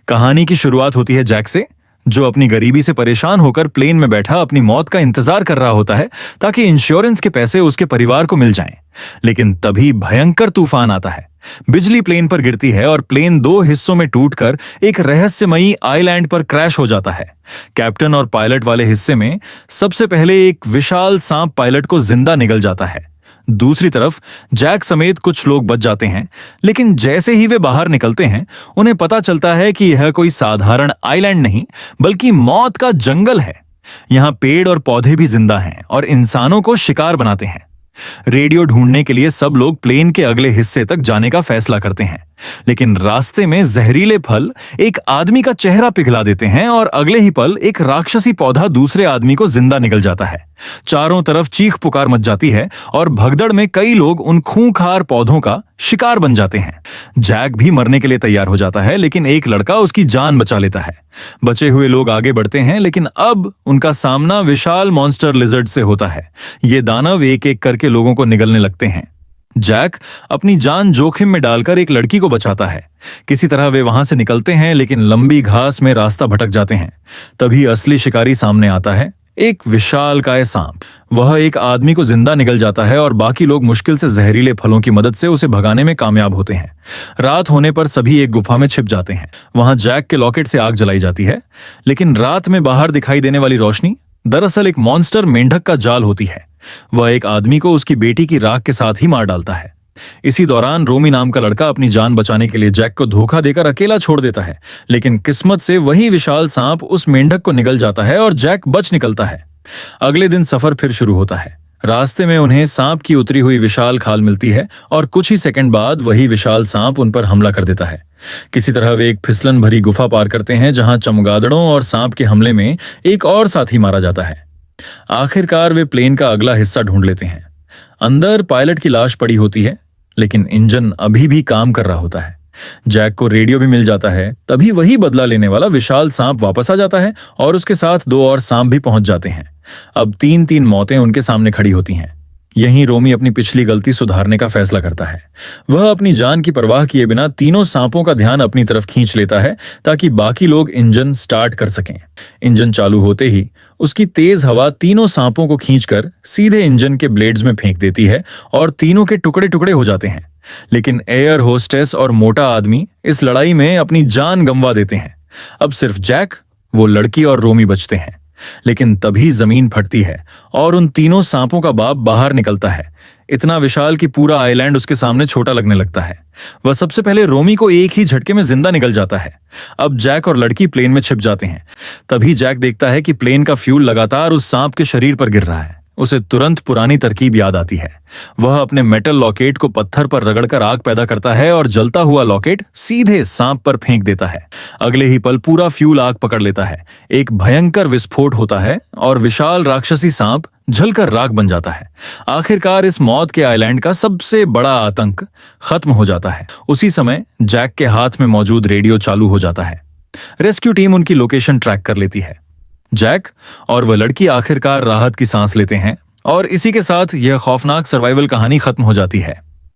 कहानी की शुरुआत होती है जैक से, जो अपनी गरीबी से परेशान होकर प्लेन में बैठा अपनी मौत का इंतजार कर रहा होता है ताकि इंश्योरेंस के पैसे उसके परिवार को मिल जाएं। लेकिन तभी भयंकर तूफान आता है। बिजली प्लेन पर गिरती है और प्लेन दो हिस्सों में टूटकर एक रहस्यमयी आइलैंड पर क्रैश हो जाता है। कैप्टन और पायलट वाले हिस्से में सबसे पहले एक विशाल सांप पायलट को जिंदा निगल जाता है। दूसरी तरफ जैक समेत कुछ लोग बच जाते हैं, लेकिन जैसे ही वे बाहर निकलते हैं उन्हें पता चलता है कि यह कोई साधारण आइलैंड नहीं बल्कि मौत का जंगल है। यहाँ पेड़ और पौधे भी जिंदा हैं और इंसानों को शिकार बनाते हैं। रेडियो ढूंढने के लिए सब लोग प्लेन के अगले हिस्से तक जाने का फैसला करते हैं, लेकिन रास्ते में जहरीले फल एक आदमी का चेहरा पिघला देते हैं और अगले ही पल एक राक्षसी पौधा दूसरे आदमी को जिंदा निगल जाता है। चारों तरफ चीख पुकार मच जाती है और भगदड़ में कई लोग उन खूंखार पौधों का शिकार बन जाते हैं। जैक भी मरने के लिए तैयार हो जाता है, लेकिन एक लड़का उसकी जान बचा लेता है। बचे हुए लोग आगे बढ़ते हैं, लेकिन अब उनका सामना विशाल मॉन्स्टर लिजर्ड से होता है। ये दानव एक एक करके लोगों को निगलने लगते हैं। जैक अपनी जान जोखिम में डालकर एक लड़की को बचाता है। किसी तरह वे वहां से निकलते हैं, लेकिन लंबी घास में रास्ता भटक जाते हैं। तभी असली शिकारी सामने आता है, एक विशालकाय सांप। वह एक आदमी को जिंदा निगल जाता है और बाकी लोग मुश्किल से जहरीले फलों की मदद से उसे भगाने में कामयाब होते हैं। रात होने पर सभी एक गुफा में छिप जाते हैं। वहां जैक के लॉकेट से आग जलाई जाती है, लेकिन रात में बाहर दिखाई देने वाली रोशनी दरअसल एक मॉन्स्टर मेंढक का जाल होती है। वह एक आदमी को उसकी बेटी की राख के साथ ही मार डालता है। इसी दौरान रोमी नाम का लड़का अपनी जान बचाने के लिए जैक को धोखा देकर अकेला छोड़ देता है, लेकिन किस्मत से वही विशाल सांप उस मेंढक को निगल जाता है और जैक बच निकलता है। अगले दिन सफर फिर शुरू होता है। रास्ते में उन्हें सांप की उतरी हुई विशाल खाल मिलती है और कुछ ही सेकंड बाद वही विशाल सांप उन पर हमला कर देता है। किसी तरह वे एक फिसलन भरी गुफा पार करते हैं, जहां चमगादड़ों और सांप के हमले में एक और साथी मारा जाता है। आखिरकार वे प्लेन का अगला हिस्सा ढूंढ लेते हैं। अंदर पायलट की लाश पड़ी होती है, लेकिन इंजन अभी भी काम कर रहा होता है। जैक को रेडियो भी मिल जाता है। तभी वही बदला लेने वाला विशाल सांप वापस आ जाता है और उसके साथ दो और सांप भी पहुंच जाते हैं। अब तीन तीन मौतें उनके सामने खड़ी होती हैं। यहीं रोमी अपनी पिछली गलती सुधारने का फैसला करता है। वह अपनी जान की परवाह किए बिना तीनों सांपों का ध्यान अपनी तरफ खींच लेता है ताकि बाकी लोग इंजन स्टार्ट कर सकें। इंजन चालू होते ही उसकी तेज हवा तीनों सांपों को खींचकर सीधे इंजन के ब्लेड्स में फेंक देती है और तीनों के टुकड़े टुकड़े हो जाते हैं। लेकिन एयर होस्टेस और मोटा आदमी इस लड़ाई में अपनी जान गंवा देते हैं। अब सिर्फ जैक, वो लड़की और रोमी बचते हैं। लेकिन तभी जमीन फटती है और उन तीनों सांपों का बाप बाहर निकलता है, इतना विशाल कि पूरा आइलैंड उसके सामने छोटा लगने लगता है। वह सबसे पहले रोमी को एक ही झटके में जिंदा निकल जाता है। अब जैक और लड़की प्लेन में छिप जाते हैं। तभी जैक देखता है कि प्लेन का फ्यूल लगातार उस सांप के शरीर पर गिर रहा है। उसे तुरंत पुरानी तरकीब याद आती है। वह अपने मेटल लॉकेट को पत्थर पर रगड़कर आग पैदा करता है और जलता हुआ लॉकेट सीधे सांप पर फेंक देता है। अगले ही पल पूरा फ्यूल आग पकड़ लेता है। एक भयंकर विस्फोट होता है और विशाल राक्षसी सांप जलकर राख बन जाता है। आखिरकार इस मौत के आइलैंड का सबसे बड़ा आतंक खत्म हो जाता है। उसी समय जैक के हाथ में मौजूद रेडियो चालू हो जाता है। रेस्क्यू टीम उनकी लोकेशन ट्रैक कर लेती है। जैक और वह लड़की आखिरकार राहत की सांस लेते हैं और इसी के साथ यह खौफनाक सर्वाइवल कहानी खत्म हो जाती है।